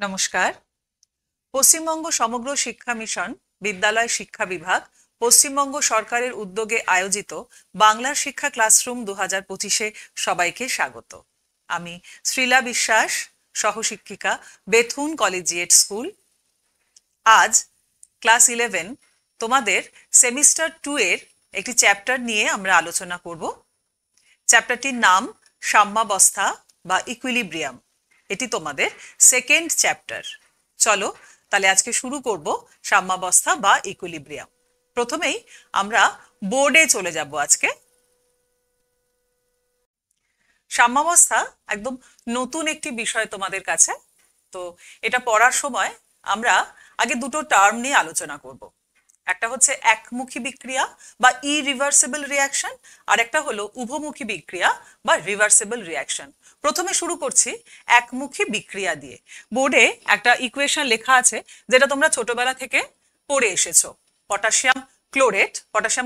নমস্কার। পশ্চিমবঙ্গ সমগ্র শিক্ষা মিশন, বিদ্যালয় শিক্ষা বিভাগ, পশ্চিমবঙ্গ সরকারের উদ্যোগে আয়োজিত বাংলার শিক্ষা ক্লাসরুম 2025-এ সবাইকে স্বাগত। আমি শ্রীলা বিশ্বাস, সহশিক্ষিকা, বেথুন কলেজিয়েট স্কুল। আজ ক্লাস 11 তোমাদের সেমিস্টার 2 এর একটি চ্যাপ্টার নিয়ে আমরা আলোচনা করব। চ্যাপ্টারটির নাম সাম্যাবস্থা বা ইকুইলিব্রিয়াম। এটি তোমাদের সেকেন্ড চ্যাপ্টার। চলো তাহলে আজকে শুরু করব সাম্যাবস্থা বা ইকুইলিব্রিয়াম। প্রথমেই আমরা বোর্ডে চলে যাব আজকে। সাম্যাবস্থা একদম নতুন একটি বিষয় তোমাদের কাছে, তো এটা পড়ার সময় আমরা আগে দুটো টার্ম নিয়ে আলোচনা করব। একটা হচ্ছে একমুখী বিক্রিয়া বা ইরিভার্সিবল রিয়াকশন, আর একটা হলো উভমুখী বিক্রিয়া বা রিভার্সিবল রিয়াকশন। প্রথমে শুরু করছি একমুখী বিক্রিয়া দিয়ে। বোর্ডে একটা ইকুয়েশন লেখা আছে যেটা তোমরা ছোটবেলা থেকে পড়ে এসেছো। পটাশিয়াম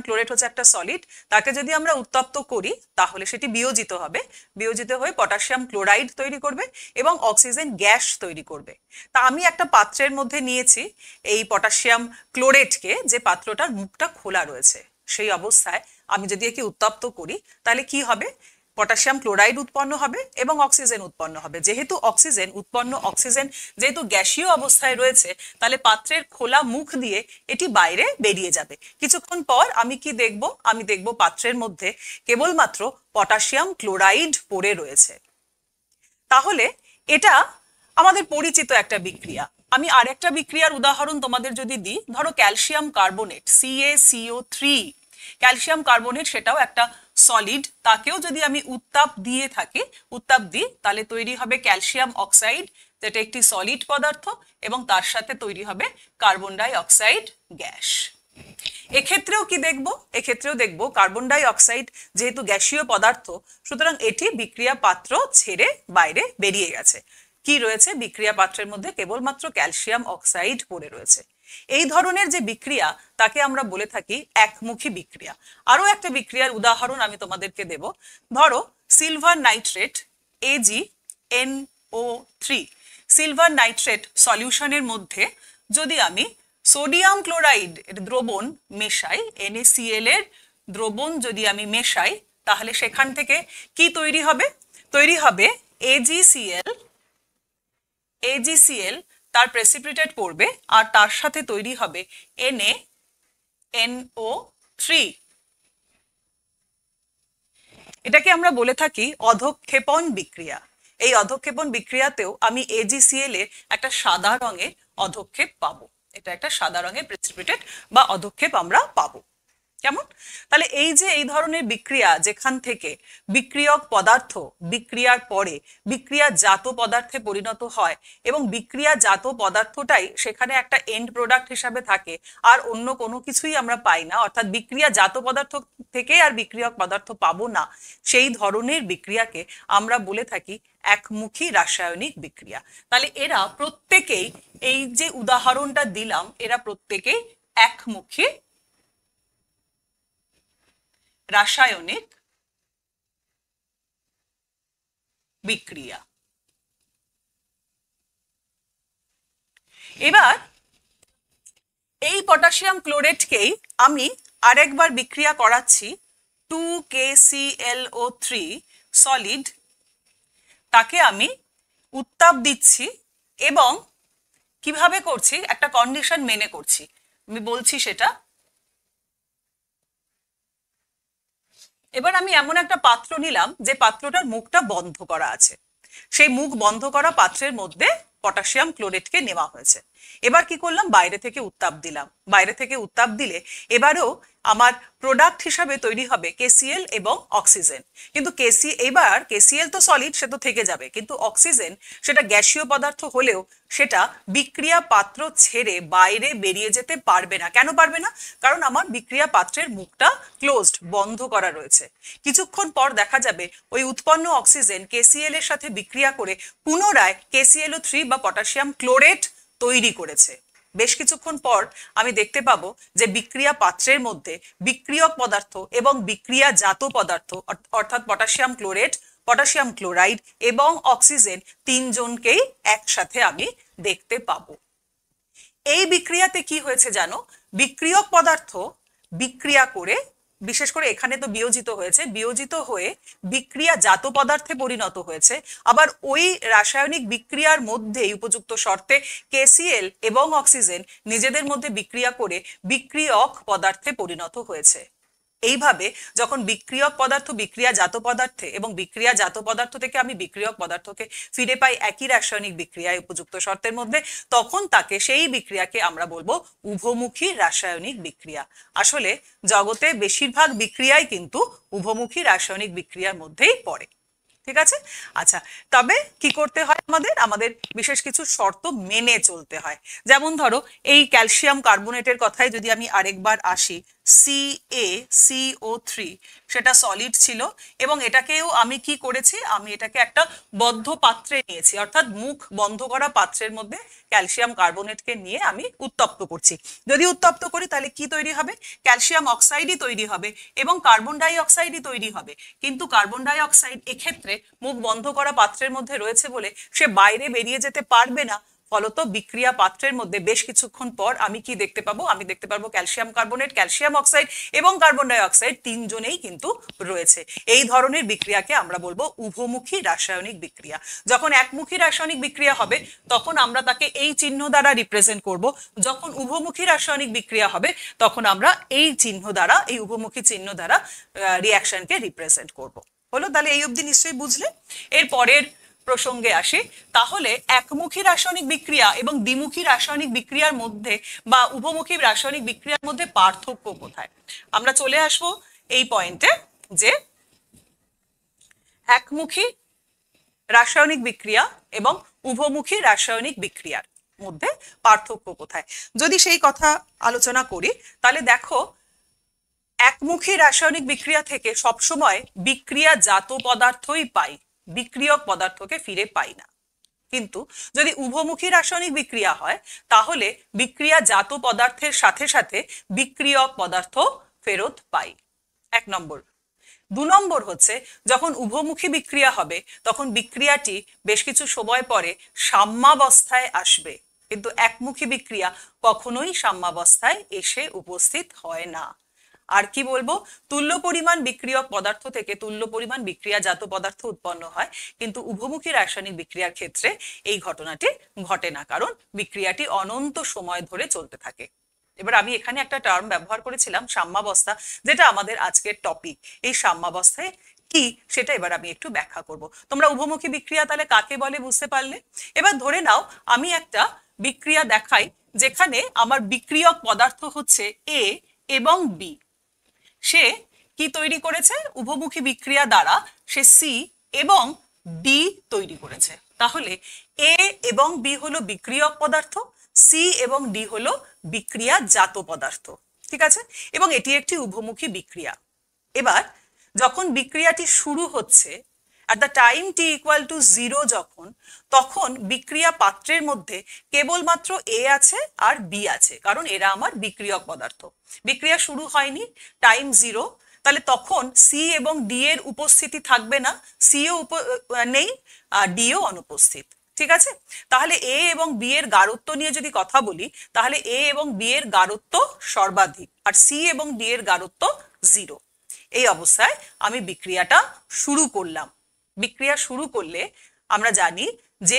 ক্লোরেট হচ্ছে একটা সলিড, তাকে যদি আমরা উত্তপ্ত করি তাহলে সেটি বিয়োজিত হবে, বিয়োজিত হয়ে পটাশিয়াম ক্লোরাইড তৈরি করবে এবং অক্সিজেন গ্যাস তৈরি করবে। তা আমি একটা পাত্রের মধ্যে নিয়েছি এই পটাশিয়াম ক্লোরেটকে, যে পাত্রটার মুখটা খোলা রয়েছে। সেই অবস্থায় আমি যদি একে উত্তপ্ত করি তাহলে কি হবে? পটাশিয়াম ক্লোরাইড উৎপন্ন হবে এবং অক্সিজেন উৎপন্ন হবে। যেহেতু অক্সিজেন যেহেতু গ্যাসীয় অবস্থায় রয়েছে, তাহলে পাত্রের খোলা মুখ দিয়ে এটি বাইরে বেরিয়ে যাবে। কিছুক্ষণ পর আমি কি দেখব? আমি দেখব পাত্রের মধ্যে কেবলমাত্র পটাশিয়াম ক্লোরাইড পড়ে রয়েছে। তাহলে এটা আমাদের পরিচিত একটা বিক্রিয়া। আমি আরেকটা বিক্রিয়ার উদাহরণ তোমাদের যদি দিই, ধরো calcium carbonate, CaCO3। Calcium carbonate সেটাও একটা সলিড, তাকেও যদি আমি উত্তাপ দিই তাহলে তৈরি হবে ক্যালসিয়াম অক্সাইড, যেটা একটি সলিড পদার্থ, এবং তার সাথে তৈরি হবে কার্বন ডাই অক্সাইড গ্যাস। এক্ষেত্রেও কি দেখব? এক্ষেত্রেও দেখব কার্বন ডাই অক্সাইড যেহেতু গ্যাসীয় পদার্থ, সুতরাং এটি বিক্রিয়া পাত্র ছেড়ে বাইরে বেরিয়ে গেছে। কি রয়েছে বিক্রিয়া পাত্রের মধ্যে? কেবলমাত্র ক্যালসিয়াম অক্সাইড পড়ে রয়েছে। এই ধরনের যে বিক্রিয়া তাকে আমরা বলে থাকি একমুখী বিক্রিয়া। আরো একটা বিক্রিয়ার উদাহরণ আমি তোমাদেরকে দেব। ধরো silver nitrate, AgNO3। Silver nitrate সলিউশনের মধ্যে যদি আমি সোডিয়াম ক্লোরাইড এর দ্রবণ মেশাই, NaCl এর দ্রবণ যদি আমি মেশাই, তাহলে সেখান থেকে কি তৈরি হবে? তৈরি হবে AgCl, তার প্রেসিপিটেট করবে আর তার সাথে তৈরি হবে NaNO3। এটাকে আমরা বলে থাকি অধঃক্ষেপণ বিক্রিয়া। এই অধঃক্ষেপণ বিক্রিয়াতেও আমি AgCl এর একটা সাদা রঙের অধঃক্ষেপ পাবো। এটা একটা সাদা রঙের প্রেসিপিটেট বা অধঃক্ষেপ আমরা পাবো। কেমন? তাহলে এই যে এই ধরনের বিক্রিয়া, যেখান থেকে বিক্রিয়ক পদার্থ বিক্রিয়ার পরে বিক্রিয়াজাত পদার্থে পরিণত হয় এবং বিক্রিয়াজাত পদার্থটাই সেখানে একটা এন্ড প্রোডাক্ট হিসাবে থাকে, আর অন্য কোনো কিছুই আমরা পাই না, অর্থাৎ বিক্রিয়াজাত পদার্থ থেকে আর বিক্রিয়ক পদার্থ পাবো না, সেই ধরনের বিক্রিয়াকে আমরা বলে থাকি একমুখী রাসায়নিক বিক্রিয়া। তাহলে এরা প্রত্যেকেই, এই যে উদাহরণটা দিলাম, এরা প্রত্যেকেই একমুখী রাসায়নিক বিক্রিয়া। এবার এই পটাশিয়াম ক্লোরেটকেই আমি আরেকবার বিক্রিয়া করাচ্ছি 2KClO3 সলিড, তাকে আমি উত্তাপ দিচ্ছি এবং কিভাবে করছি? একটা কন্ডিশন মেনে করছি, আমি বলছি সেটা। এবার আমি এমন একটা পাত্র নিলাম যে পাত্রটার মুখটা বন্ধ করা আছে। সেই মুখ বন্ধ করা পাত্রের মধ্যে পটাশিয়াম ক্লোরেটকে নেওয়া হয়েছে। এবার কি করলাম? বাইরে থেকে উত্তাপ দিলাম। বাইরে থেকে উত্তাপ দিলে এবারেও আমার প্রোডাক্ট হিসাবে তৈরি হবে KCl এবং অক্সিজেন। কিন্তু এবার KCl তো সলিড, সে তো থেকে যাবে, কিন্তু অক্সিজেন সেটা গ্যাসীয় পদার্থ হলেও সেটা বিক্রিয়া পাত্র ছেড়ে বাইরে বেরিয়ে যেতে পারবে না। কেন পারবে না? কারণ আমার বিক্রিয়া পাত্রের মুখটা ক্লোজড, বন্ধ করা রয়েছে। কিছুক্ষণ পর দেখা যাবে ওই উৎপন্ন অক্সিজেন KCl এর সাথে বিক্রিয়া করে পুনরায় KClO3 বা পটাশিয়াম ক্লোরেট তৈরি করেছে। বেশ কিছুক্ষণ পর আমি দেখতে পাবো যে বিক্রিয়া পাত্রের মধ্যে বিক্রিয়ক পদার্থ এবং বিক্রিয়াজাত পদার্থ অর্থাৎ পটাশিয়াম ক্লোরেট পটাশিয়াম ক্লোরাইড এবং অক্সিজেন তিনজনকেই একসাথে আমি দেখতে পাবো। এই বিক্রিয়াতে কি হয়েছে জানো, বিক্রিয়ক পদার্থ বিক্রিয়া করে, বিশেষ করে এখানে তো বিয়োজিত হয়েছে, বিয়োজিত হয়ে বিক্রিয়াজাত পদার্থে পরিণত হয়েছে। আবার ওই রাসায়নিক বিক্রিয়ার মধ্যেই উপযুক্ত শর্তে KCl এবং অক্সিজেন নিজেদের মধ্যে বিক্রিয়া করে বিক্রিয়ক পদার্থে পরিণত হয়েছে। এইভাবে যখন বিক্রিয়ক পদার্থ বিক্রিয়াজাত পদার্থে এবং বিক্রিয়াজাত পদার্থ থেকে আমি বিক্রিয়ক পদার্থকে ফিরে পাই একই রাসায়নিক বিক্রিয়ায় উপযুক্ত শর্তের মধ্যে, তখন তাকে, সেই বিক্রিয়াকে আমরা বলবো উভমুখী রাসায়নিক বিক্রিয়া। আসলে জগতে বেশিরভাগ বিক্রিয়াই কিন্তু উভমুখী রাসায়নিক বিক্রিয়ার মধ্যেই পড়ে। ঠিক আছে? আচ্ছা, তবে কি করতে হয়, আমাদের বিশেষ কিছু শর্ত মেনে চলতে হয়। যেমন ধরো এই ক্যালসিয়াম কার্বনেটের কথায় যদি আমি আরেকবার আসি, CaCO3 সেটা সলিড ছিল এবং এটাকেও আমি কি করেছি, আমি এটাকে একটা বদ্ধ পাত্রে নিয়েছি, অর্থাৎ মুখ বন্ধ করা পাত্রের মধ্যে ক্যালসিয়াম কার্বনেটকে নিয়ে আমি উত্তপ্ত করছি। যদি উত্তপ্ত করি তাহলে কি তৈরি হবে, ক্যালসিয়াম অক্সাইডই তৈরি হবে এবং কার্বন ডাই অক্সাইডই তৈরি হবে। কিন্তু কার্বন ডাই অক্সাইড এক্ষেত্রে মুখ বন্ধ করা পাত্রের মধ্যে রয়েছে বলে সে বাইরে বেরিয়ে যেতে পারবে না। ফলত বিক্রিয়া পাত্রের মধ্যে বেশ কিছুক্ষণ পর আমি কি দেখতে পাবো, আমি দেখতে পাবো ক্যালসিয়াম কার্বনেট, ক্যালসিয়াম অক্সাইড এবং কার্বন ডাই অক্সাইড তিনজনেই কিন্তু রয়েছে। এই ধরনের বিক্রিয়াকে আমরা বলবো উভমুখী রাসায়নিক বিক্রিয়া। যখন একমুখী রাসায়নিক বিক্রিয়া হবে তখন আমরা তাকে এই চিহ্ন দ্বারা রিপ্রেজেন্ট করব, যখন উভমুখী রাসায়নিক বিক্রিয়া হবে তখন আমরা এই চিহ্ন দ্বারা, এই উভমুখী চিহ্ন দ্বারা রিঅ্যাকশনকে রিপ্রেজেন্ট করব। হলো? তাহলে এই অবধি নিশ্চয়ই বুঝলে। এর পরের প্রসঙ্গে আসি, তাহলে একমুখী রাসায়নিক বিক্রিয়া এবং দ্বিমুখী রাসায়নিক বিক্রিয়ার মধ্যে বা উভমুখী রাসায়নিক বিক্রিয়ার মধ্যে পার্থক্য কোথায়। আমরা চলে আসব এই পয়েন্টে যে একমুখী রাসায়নিক বিক্রিয়া এবং উভমুখী রাসায়নিক বিক্রিয়ার মধ্যে পার্থক্য কোথায় যদি সেই কথা আলোচনা করি, তাহলে দেখো একমুখী রাসায়নিক বিক্রিয়া থেকে সবসময় বিক্রিয়াজাত পদার্থই পাই, বিক্রিয়ক পদার্থকে ফিরে পাই না। কিন্তু যদি উভমুখী রাসায়নিক বিক্রিয়া হয় তাহলে বিক্রিয়াজাত পদার্থের সাথে সাথে বিক্রিয়ক পদার্থ ফেরত পাই। 1 নম্বর। 2 নম্বর হচ্ছে যখন উভমুখী বিক্রিয়া হবে তখন বিক্রিয়াটি বেশ কিছু সময় পরে সাম্যাবস্থায় আসবে, কিন্তু একমুখী বিক্রিয়া কখনোই সাম্যাবস্থায় এসে উপস্থিত হয় না। আর কি বলবো, তুল্য পরিমাণ বিক্রিয়ক পদার্থ থেকে তুল্য পরিমাণ বিক্রিয়াজাত পদার্থ উৎপন্ন হয়, কিন্তু উভমুখী রাসায়নিক বিক্রিয়ার ক্ষেত্রে এই ঘটনাটি ঘটে না, কারণ বিক্রিয়াটি অনন্ত সময় ধরে চলতে থাকে। এবার আমি এখানে একটা টার্ম ব্যবহার করেছিলাম সাম্যাবস্থা, যেটা আমাদের আজকের টপিক। এই সাম্যাবস্থায় কি সেটা এবার আমি একটু ব্যাখ্যা করব। তোমরা উভমুখী বিক্রিয়া তাহলে কাকে বলে বুঝতে পারলে। এবার ধরে নাও আমি একটা বিক্রিয়া দেখাই যেখানে আমার বিক্রিয়ক পদার্থ হচ্ছে A এবং B। সে কি তৈরি করেছে, উভমুখী বিক্রিয়া দ্বারা সে C এবং D তৈরি করেছে। তাহলে A এবং B হলো বিক্রিয়ক পদার্থ, C এবং D হলো বিক্রিয়াজাত পদার্থ। ঠিক আছে? এবং এটি একটি উভমুখী বিক্রিয়া। এবার যখন বিক্রিয়াটি শুরু হচ্ছে, at the time t equal to 0 যখন, তখন বিক্রিয়া পাত্রের মধ্যে কেবলমাত্র A আছে আর B আছে, কারণ এরা আমার বিক্রিয়ক পদার্থ। বিক্রিয়া শুরু হয়নি, টাইম 0, তাহলে তখন C এবং D এর উপস্থিতি থাকবে না, C ও নেই আর D ও অনুপস্থিত। ঠিক আছে? তাহলে A এবং B এর গাঢ়ত্ব নিয়ে যদি কথা বলি, তাহলে A এবং B এর গাঢ়ত্ব সর্বাধিক আর C এবং D এর গাঢ়ত্ব 0। এই অবস্থায় আমি বিক্রিয়াটা শুরু করলাম। বিক্রিয়া শুরু করলে আমরা জানি যে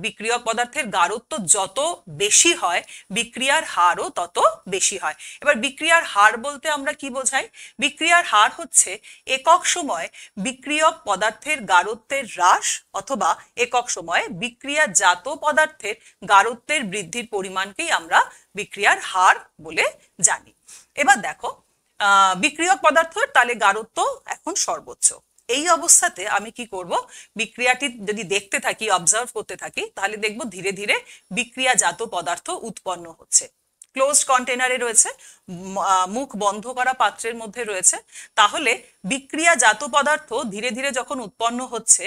বিক্রিয়ক পদার্থের গাঢ়ত্ব যত বেশি হয় বিক্রিয়ার হারও তত বেশি হয়। এবার বিক্রিয়ার হার বলতে আমরা কি বোঝাই, বিক্রিয়ার হার হচ্ছে একক সময় বিক্রিয়ক পদার্থের গাঢ়ত্বের হ্রাস অথবা একক সময়ে বিক্রিয়াজাত পদার্থের গাঢ়ত্বের বৃদ্ধির পরিমাণকেই আমরা বিক্রিয়ার হার বলে জানি। এবার দেখো বিক্রিয়ক পদার্থের তাহলে গাঢ়ত্ব এখন সর্বোচ্চ। এই অবস্থাতে আমি কি করব, বিক্রিয়াটি যদি দেখতে থাকি, অবজার্ভ করতে থাকি, তাহলে দেখব ধীরে ধীরে বিক্রিয়াজাত পদার্থ উৎপন্ন হচ্ছে। ক্লোজড কন্টেনারে রয়েছে, মুখ বন্ধ করা পাত্রের মধ্যে রয়েছে, তাহলে বিক্রিয়াজাত পদার্থ ধীরে ধীরে যখন উৎপন্ন হচ্ছে,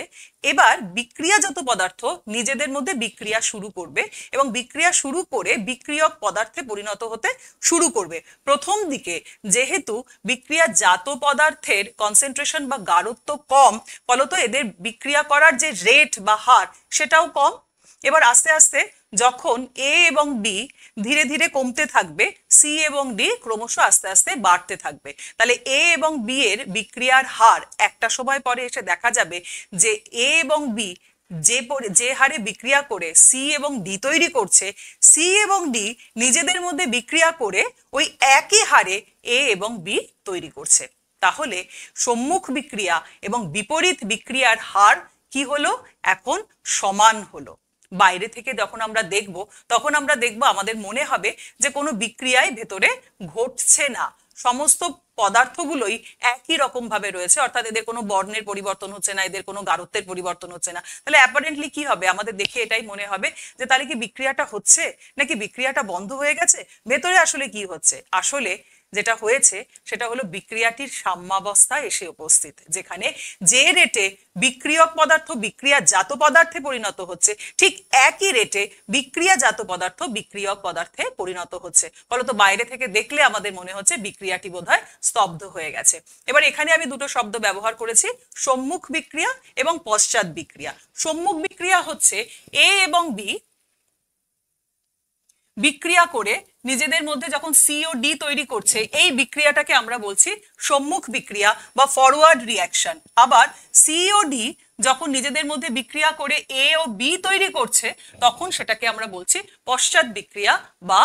এবার বিক্রিয়াজাত পদার্থ নিজেদের মধ্যে বিক্রিয়া শুরু করবে এবং বিক্রিয়া শুরু করে বিক্রিয়ক পদার্থে পরিণত হতে শুরু করবে। প্রথম দিকে যেহেতু বিক্রিয়াজাত পদার্থের কনসেন্ট্রেশন বা গাঢ়ত্ব কম, ফলত এদের বিক্রিয়া করার যে রেট বা হার সেটাও কম। এবার আস্তে আস্তে যখন এ এবং বি ধীরে ধীরে কমতে থাকবে, সি এবং ডি ক্রমশ আস্তে আস্তে বাড়তে থাকবে। তাহলে এ এবং বি এর বিক্রিয়ার হার একটা সময় পরে এসে দেখা যাবে যে এ এবং বি যে হারে বিক্রিয়া করে সি এবং ডি তৈরি করছে, সি এবং ডি নিজেদের মধ্যে বিক্রিয়া করে ওই একই হারে এ এবং বি তৈরি করছে। তাহলে সম্মুখ বিক্রিয়া এবং বিপরীত বিক্রিয়ার হার কি হলো? এখন সমান হলো। বাইরে থেকে যখন আমরা দেখব তখন আমরা দেখব আমাদের মনে হবে যে কোনো বিক্রিয়াই ভেতরে ঘটছে না, সমস্ত পদার্থগুলোই একই রকম ভাবে রয়েছে, অর্থাৎ এদের কোনো বর্ণের পরিবর্তন হচ্ছে না, এদের কোনো গাঢ়ত্বের পরিবর্তন হচ্ছে না। তাহলে অ্যাপারেন্টলি কি হবে? আমাদের দেখে এটাই মনে হবে যে তাহলে কি বিক্রিয়াটা হচ্ছে নাকি বিক্রিয়াটা বন্ধ হয়ে গেছে? ভেতরে আসলে কি হচ্ছে? আসলে যেটা হয়েছে সেটা হলো বিক্রিয়াটির সাম্যাবস্থায় এসে উপস্থিত, যেখানে যে রেটে বিক্রিয়ক পদার্থ বিক্রিয়াজাত পদার্থে পরিণত হচ্ছে, ঠিক একই রেটে বিক্রিয়াজাত পদার্থ বিক্রিয়ক পদার্থে পরিণত হচ্ছে। ফলত বাইরে থেকে দেখলে আমাদের মনে হচ্ছে বিক্রিয়াটি বোধহয় স্তব্ধ হয়ে গেছে। এবার এখানে আমি দুটো শব্দ ব্যবহার করেছি, সম্মুখ বিক্রিয়া এবং পশ্চাৎ বিক্রিয়া। সম্মুখ বিক্রিয়া হচ্ছে এ এবং বি বিক্রিয়া করে নিজেদের মধ্যে যখন সি ও ডি তৈরি করছে, এই বিক্রিয়াটাকে আমরা বলছি সম্মুখ বিক্রিয়া বা ফরওয়ার্ড রিয়াকশন। আবার সি ও ডি যখন নিজেদের মধ্যে বিক্রিয়া করে এ ও বি তৈরি করছে, তখন সেটাকে আমরা বলছি পশ্চাৎ বিক্রিয়া বা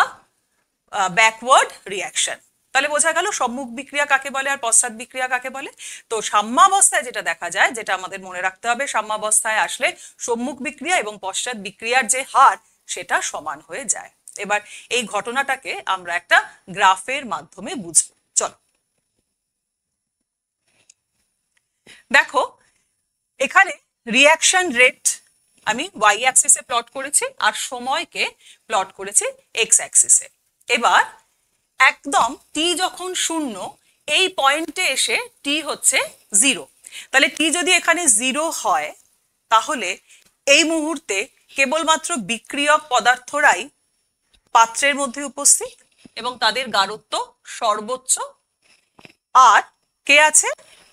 ব্যাকওয়ার্ড রিয়াকশন। তাহলে বোঝা গেল সম্মুখ বিক্রিয়া কাকে বলে আর পশ্চাৎ বিক্রিয়া কাকে বলে। তো সাম্যাবস্থায় যেটা দেখা যায়, যেটা আমাদের মনে রাখতে হবে, সাম্যাবস্থায় আসলে সম্মুখ বিক্রিয়া এবং পশ্চাৎ বিক্রিয়ার যে হার সেটা সমান হয়ে যায়। এবার এই ঘটনাটাকে আমরা একটা গ্রাফের মাধ্যমে বুঝবো। চলো দেখো, এখানে রিয়াকশন রেট আমি ওয়াই অ্যাক্সিসে প্লট করেছি আর সময়কে প্লট করেছি এক্স অ্যাক্সিসে। এবার একদম টি যখন 0, এই পয়েন্টে এসে টি হচ্ছে 0। তাহলে টি যদি এখানে 0 হয়, তাহলে এই মুহূর্তে কেবলমাত্র বিক্রিয়ক পদার্থরাই পাত্রের মধ্যে উপস্থিত এবং তাদের গাঢ়ত্ব সর্বোচ্চ। আর কে আছে?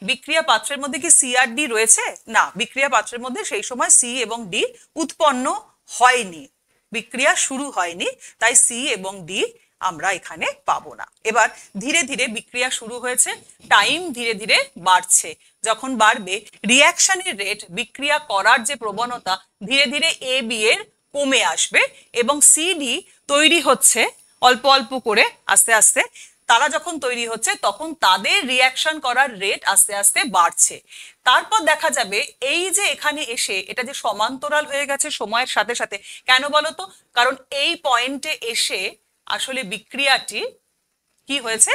বিক্রিয়া পাত্রের মধ্যে কি সি আর ডি রয়েছে? না, বিক্রিয়া পাত্রের মধ্যে সেই সময় সি এবং ডি উৎপন্ন হয়নি, বিক্রিয়া শুরু হয়নি, তাই সি এবং ডি আমরা এখানে পাবো না। এবার ধীরে ধীরে বিক্রিয়া শুরু হয়েছে, টাইম ধীরে ধীরে বাড়ছে। যখন বাড়বে, রিয়াকশনের রেট, বিক্রিয়া করার যে প্রবণতা, ধীরে ধীরে এ বি এর কমে আসবে এবং সি ডি তৈরি হচ্ছে অল্প অল্প করে আস্তে আস্তে। তারা যখন তৈরি হচ্ছে তখন তাদের রিয়াকশন করার রেট আস্তে আস্তে বাড়ছে। তারপর দেখা যাবে এই যে এখানে এসে এটা যে সমান্তরাল হয়ে গেছে সময়ের সাথে সাথে। কেন বলতো? কারণ এই পয়েন্টে এসে আসলে বিক্রিয়াটি কি হয়েছে?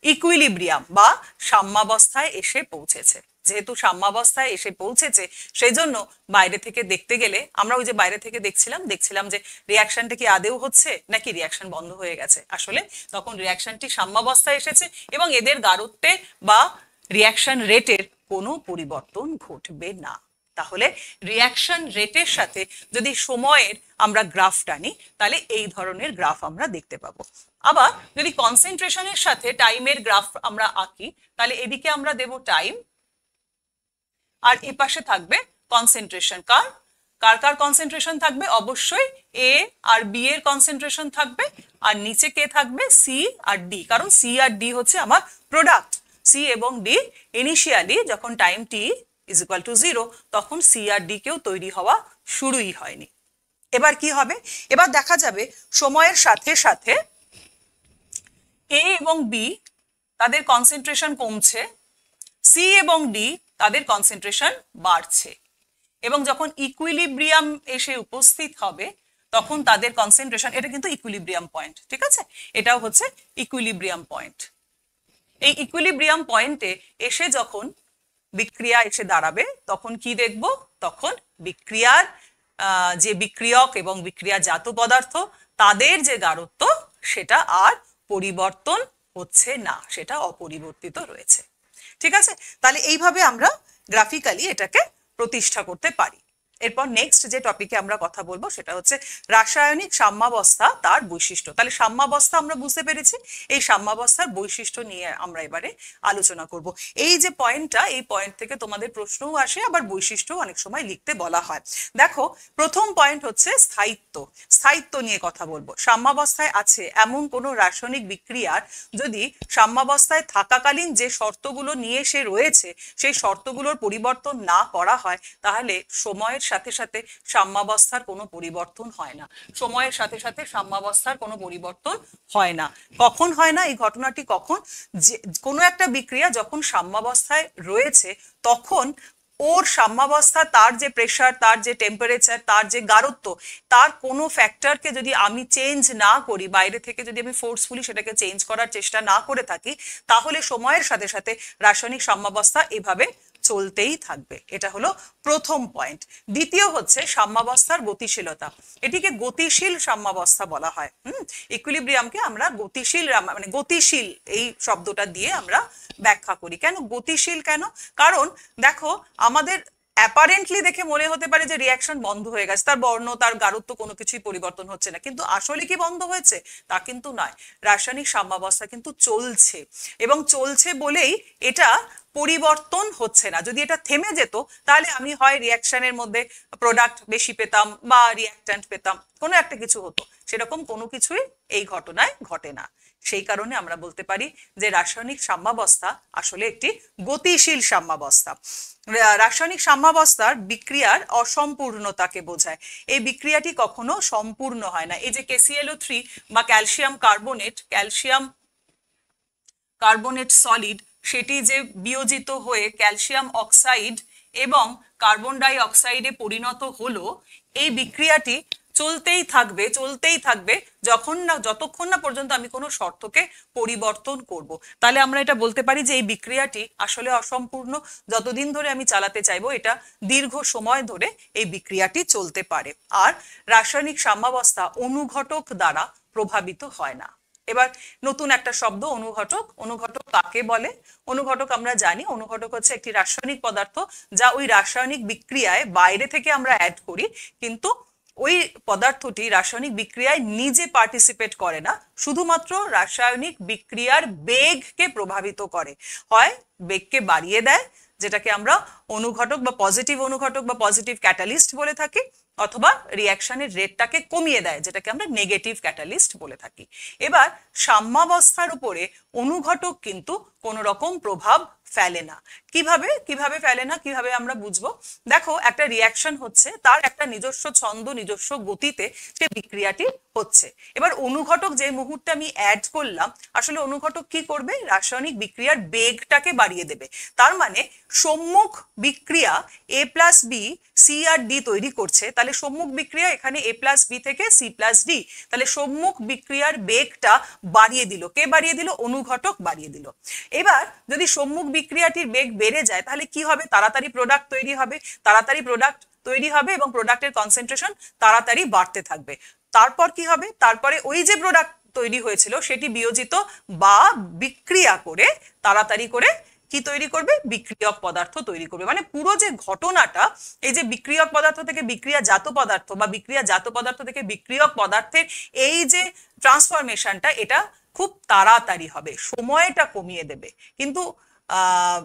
ইকুইলিব্রিয়াম বা সাম্যাবস্থায় এসে পৌঁছেছে। যেহেতু সাম্যাবস্থায় এসে পৌঁছেছে, সেই জন্য বাইরে থেকে দেখতে গেলে আমরা ওই যে বাইরে থেকে দেখছিলাম যে রিয়াকশনটা কি আদেও হচ্ছে নাকি রিয়াকশন বন্ধ হয়ে গেছে। আসলে তখন রিয়াকশনটি সাম্যাবস্থায় এসেছে এবং এদের গাঢ়ত্বে বা রিয়াকশন রেটের কোনো পরিবর্তন ঘটবে না। তাহলে রিয়াকশন রেটের সাথে যদি সময়ের আমরা গ্রাফ টানি, তাহলে এই ধরনের গ্রাফ আমরা দেখতে পাবো। আবার যদি কনসেন্ট্রেশনের সাথে টাইমের গ্রাফ আমরা আঁকি, তাহলে এদিকে আমরা দেব টাইম আর এ পাশে থাকবে কনসেন্ট্রেশন। কার কার কনসেন্ট্রেশন থাকবে? অবশ্যই এ আর বি এর কনসেন্ট্রেশন থাকবে, আর নিচে কে থাকবে? সি আর ডি, কারণ সি আর ডি হচ্ছে আমার প্রোডাক্ট। সি এবং ডি ইনিশিয়ালি যখন time T is equal two 0, তখন সি আর ডি কেও তৈরি হওয়া শুরুই হয়নি। এবার কি হবে? এবার দেখা যাবে সময়ের সাথে সাথে এ এবং বি তাদের কনসেন্ট্রেশন কমছে, সি এবং ডি তাদের কনসেন্ট্রেশন বাড়ছে এবং যখন ইকুইলিব্রিয়াম এসে উপস্থিত হবে তখন তাদের কনসেন্ট্রেশন, এটা কিন্তু ইকুইলিব্রিয়াম পয়েন্ট, ঠিক আছে, এটাও হচ্ছে ইকুইলিব্রিয়াম পয়েন্ট। এই ইকুইলিব্রিয়াম পয়েন্টে এসে যখন বিক্রিয়া এসে দাঁড়াবে, তখন কি দেখব? তখন বিক্রিয়ার যে বিক্রিয়ক এবং বিক্রিয়াজাত পদার্থ তাদের যে গাঢ়ত্ব সেটা আর পরিবর্তন হচ্ছে না, সেটা অপরিবর্তিত রয়েছে। ঠিক আছে, তাহলে এইভাবে আমরা গ্রাফিক্যালি এটাকে প্রতিষ্ঠা করতে পারি। এরপর নেক্সট যে টপিকে আমরা কথা বলবো সেটা হচ্ছে রাসায়নিক সাম্যাবস্থা তার বৈশিষ্ট্য। তাহলে সাম্যাবস্থা আমরা বুঝতে পেরেছি, এই সাম্যাবস্থার বৈশিষ্ট্য নিয়ে আমরা এবারে আলোচনা করব। এই যে পয়েন্টটা, এই পয়েন্ট থেকে তোমাদের প্রশ্নও আসে, আবার বৈশিষ্ট্য অনেক সময় লিখতে বলা হয়। দেখো, প্রথম পয়েন্ট হচ্ছে স্থায়িত্ব। স্থায়িত্ব নিয়ে কথা বলবো। সাম্যাবস্থায় আছে এমন কোনো রাসায়নিক বিক্রিয়ার যদি সাম্যাবস্থায় থাকাকালীন যে শর্তগুলো নিয়ে সে রয়েছে সেই শর্তগুলোর পরিবর্তন না করা হয়, তাহলে সময়ের সাথে সাথে সাম্যাবস্থার কোনো পরিবর্তন হয় না। সময়ের সাথে সাথে সাম্যাবস্থার কোনো পরিবর্তন হয় না। কখন হয় না এই ঘটনাটি? কখন যে কোনো একটা বিক্রিয়া যখন সাম্যাবস্থায় রয়েছে তখন ওর সাম্যাবস্থা, তার যে প্রেসার, তার যে টেম্পারেচার, তার যে গাঢ়ত্ব, তার কোনো ফ্যাক্টরকে যদি আমি চেঞ্জ না করি, বাইরে থেকে যদি আমি ফোর্সফুলি সেটাকে চেঞ্জ করার চেষ্টা না করে থাকি, তাহলে সময়ের সাথে সাথে রাসায়নিক সাম্যাবস্থা এভাবে চলতেই থাকবে। এটা হলো প্রথম পয়েন্ট। দ্বিতীয় হচ্ছে সাম্যাবস্থার গতিশীলতা। এটিকে গতিশীল সাম্যাবস্থা বলা হয়। ইকুইলিব্রিয়ামকে আমরা গতিশীল, মানে গতিশীল এই শব্দটা দিয়ে আমরা ব্যাখ্যা করি। কেন গতিশীল? কেন? কারণ দেখো, আমাদের অ্যাপারেন্টলি দেখে মনে হতে পারে যে রিয়াকশন বন্ধ হয়ে গেছে, তার বর্ণ, তার গাঢ়ত্ব কোনো কিছুই পরিবর্তন হচ্ছে না, কিন্তু আসলে কি বন্ধ হয়েছে? তা কিন্তু নয়। রাসায়নিক সাম্যাবস্থা কিন্তু চলছে, এবং চলছে বলেই এটা পরিবর্তন হচ্ছে না। যদি এটা থেমে যেত তাহলে আমি হয় রিয়াকশনের মধ্যে প্রোডাক্ট বেশি পেতাম বা রিয়াক্ট্যান্ট পেতাম, কোনো একটা কিছু হতো। সেরকম কোনো কিছুই এই ঘটনায় ঘটে না। সেই কারণে আমরা বলতে পারি যে রাসায়নিক সাম্যাবস্থা আসলে একটি গতিশীল সাম্যাবস্থা। রাসায়নিক সাম্যাবস্থার বিক্রিয়ার অসম্পূর্ণতাকে বোঝায়। এই বিক্রিয়াটি কখনো সম্পূর্ণ হয় না। এই যে KClO3 বা ক্যালসিয়াম কার্বনেট সলিড, সেটি যে বিয়োজিত হয়ে ক্যালসিয়াম অক্সাইড এবং কার্বন ডাই অক্সাইডে পরিণত হলো, এই বিক্রিয়াটি চলতেই থাকবে যতক্ষণ না পর্যন্ত আমি কোনো শর্তকে পরিবর্তন করব। তাহলে আমরা এটা বলতে পারি যে এই বিক্রিয়াটি আসলে অসম্পূর্ণ। যতদিন ধরে আমি চালাতে চাইবো, এটা দীর্ঘ সময় ধরে এই বিক্রিয়াটি চলতে পারে। আর রাসায়নিক সাম্যাবস্থা অনুঘটক দ্বারা প্রভাবিত হয় না। এবার নতুন একটা শব্দ, অনুঘটক। অনুঘটক কাকে বলে? অনুঘটক আমরা জানি, অনুঘটক হচ্ছে একটি রাসায়নিক পদার্থ যা ওই রাসায়নিক বিক্রিয়ায় বাইরে থেকে আমরা অ্যাড করি, কিন্তু ওই পদার্থটি রাসায়নিক বিক্রিয়ায় নিজে পার্টিসিপেট করে না, শুধুমাত্র রাসায়নিক বিক্রিয়ার বেগকে প্রভাবিত করে। হয় বেগকে বাড়িয়ে দেয়, যেটাকে আমরা অনুঘটক বা পজিটিভ অনুঘটক বা পজিটিভ ক্যাটালিস্ট বলে থাকি, অথবা রিয়াকশনের রেটটাকে কমিয়ে দেয়, যেটাকে আমরা নেগেটিভ ক্যাটালিস্ট বলে থাকি। এবার সাম্যাবস্থার উপরে অনুঘটক কিন্তু কোনো রকম প্রভাব ফেলে না। কিভাবে ফেলে না, কিভাবে আমরা বুঝবো? দেখো, একটা রিয়াকশন হচ্ছে, তার একটা নিজস্ব ছন্দ, নিজস্ব গতিতে সে বিক্রিয়াটি হচ্ছে। এবার অনুঘটক যে মুহূর্তে আমি অ্যাড করলাম, আসলে অনুঘটক কি করবে? রাসায়নিক বিক্রিয়ার বেগটাকে বাড়িয়ে দেবে। তার মানে সম্মুখ বিক্রিয়া A+B C আর D তৈরি করছে, তাহলে সম্মুখ বিক্রিয়া এখানে A+B থেকে C+D, তাহলে সম্মুখ বিক্রিয়ার বেগটা বাড়িয়ে দিল। কে বাড়িয়ে দিল? অনুঘটক বাড়িয়ে দিল। এবার যদি সম্মুখ বিক্রিয়াটির বেগ বেড়ে যায়, তাহলে কি হবে? তাড়াতাড়ি প্রোডাক্ট তৈরি হবে এবং প্রোডাক্টের কনসেন্ট্রেশন তাড়াতাড়ি বাড়তে থাকবে। তারপর কি হবে? তারপরে ওই যে প্রোডাক্ট তৈরি হয়েছিল সেটি বিয়োজিত বা বিক্রিয়া করে তাড়াতাড়ি করে কি তৈরি করবে? বিক্রিয়ক পদার্থ তৈরি করবে। মানে পুরো যে ঘটনাটা, এই যে বিক্রিয়ক পদার্থ থেকে বিক্রিয়াজাত পদার্থ বা বিক্রিয়াজাত পদার্থ থেকে বিক্রিয়ক পদার্থের এই যে ট্রান্সফরমেশনটা, এটা খুব তাড়াতাড়ি হবে, সময়টা কমিয়ে দেবে। কিন্তু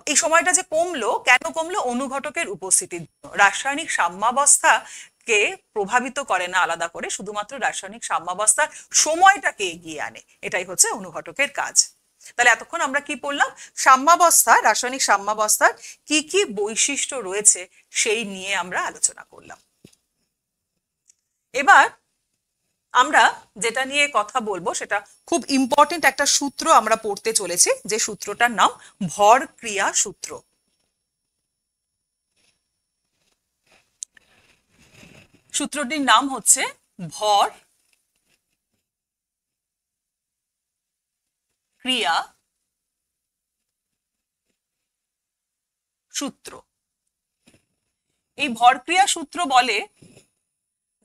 এই সময়টা যে কমলো, কেন কমলো? অনুঘটকের উপস্থিতির জন্য। রাসায়নিক সাম্যাবস্থাকে প্রভাবিত করে না আলাদা করে, শুধুমাত্র রাসায়নিক সাম্যাবস্থার সময়টাকে এগিয়ে আনে। এটাই হচ্ছে অনুঘটকের কাজ। তাহলে এতক্ষণ আমরা কি পড়লাম? রাসায়নিক সাম্যাবস্থার কি কি বৈশিষ্ট্য রয়েছে সেই নিয়ে আমরা আলোচনা করলাম। এবার আমরা যেটা নিয়ে কথা বলবো সেটা খুব ইম্পর্টেন্ট একটা সূত্র আমরা পড়তে চলেছি, যে সূত্রটার নাম ভর ক্রিয়া সূত্র। সূত্রটির নাম হচ্ছে ভর ক্রিয়া সূত্র। এই ভর ক্রিয়া সূত্র বলে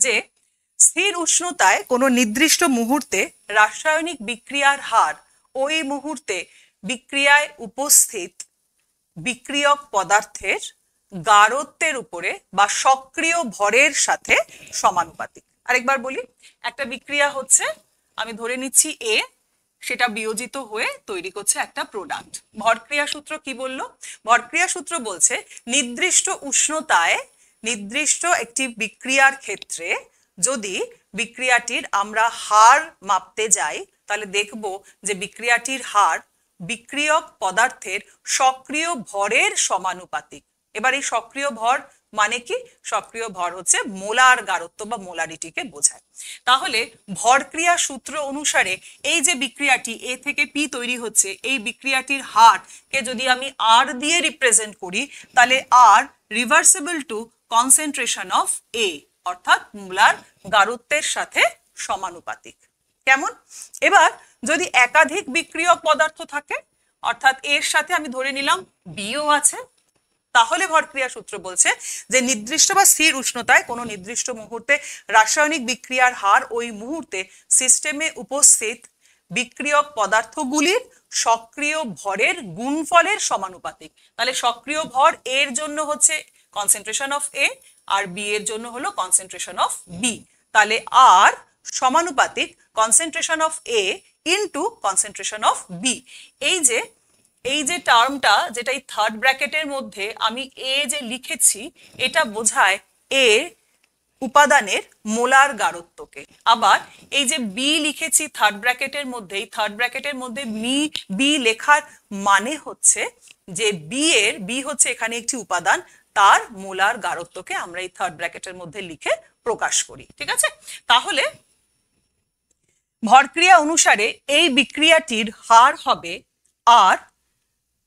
যে স্থির উষ্ণতায় কোনো নির্দিষ্ট মুহূর্তে রাসায়নিক বিক্রিয়ার হার ওই মুহূর্তে বিক্রিয়ায় উপস্থিত বিক্রিয়ক পদার্থের গাঢ়ত্বের উপরে বা সক্রিয় ভরের সাথে সমানুপাতিক। আরেকবার বলি, একটা বিক্রিয়া হচ্ছে, আমি ধরে নিচ্ছি এ, সেটা বিয়োজিত হয়ে তৈরি করছে একটা প্রোডাক্ট। ভরক্রিয়া সূত্র কি বললো? ভরক্রিয়া সূত্র বলছে নির্দিষ্ট উষ্ণতায় নির্দিষ্ট একটি বিক্রিয়ার ক্ষেত্রে যদি বিক্রিয়াটির আমরা হার মাপতে যাই, তাহলে দেখব যে বিক্রিয়াটির হার বিক্রিয়ক পদার্থের সক্রিয় ভরের সমানুপাতিক। এবার এই সক্রিয় ভর মানে কি? সক্রিয় ভর হচ্ছে মোলার গাঢ়ত্ব বা মোলারিটিকে বোঝায়। তাহলে ভরক্রিয়া সূত্র অনুসারে এই যে বিক্রিয়াটি এ থেকে পি তৈরি হচ্ছে, এই বিক্রিয়াটির হারকে যদি আমি আর দিয়ে রিপ্রেজেন্ট করি, তাহলে আর রিভার্সিবল টু কনসেন্ট্রেশন অফ এ, অর্থাৎ মোলার গাঢ়ত্বের সাথে সমানুপাতিক। কেমন? এবার যদি একাধিক বিক্রিয়ক পদার্থ থাকে, অর্থাৎ এর সাথে আমি ধরে নিলাম বিও আছে, তাহলে ভরক্রিয়া সূত্র বলছে যে নির্দিষ্ট বা স্থির উষ্ণতায় কোনো নির্দিষ্ট মুহূর্তে রাসায়নিক বিক্রিয়ার হার ওই মুহূর্তে সিস্টেমে উপস্থিত বিক্রিয়ক পদার্থগুলির সক্রিয় ভরের গুণফলের সমানুপাতিক। তাহলে সক্রিয় ভর এর জন্য হচ্ছে কনসেন্ট্রেশন অফ এ, আর বি এর জন্য হলো কনসেন্ট্রেশন অফ বি। তাহলে আর সমানুপাতিক concentration of A into concentration of B. এই যে টার্মটা, যেটা এই থার্ড ব্র্যাকেটের মধ্যে আমি এ যে লিখেছি, এটা বোঝায় এ উপাদানের মোলার গাঢ়ত্বকে। আবার এই যে বি লিখেছি থার্ড ব্র্যাকেটের মধ্যে, এই থার্ড ব্র্যাকেটের মধ্যে বি লেখার মানে হচ্ছে যে বি হচ্ছে এখানে একটি উপাদান, তার মোলার গাঢ়ত্বকে আমরা এই থার্ড ব্র্যাকেটের মধ্যে লিখে প্রকাশ করি। ঠিক আছে? তাহলে ভরক্রিয়া অনুসারে এই বিক্রিয়াটির হার হবে আর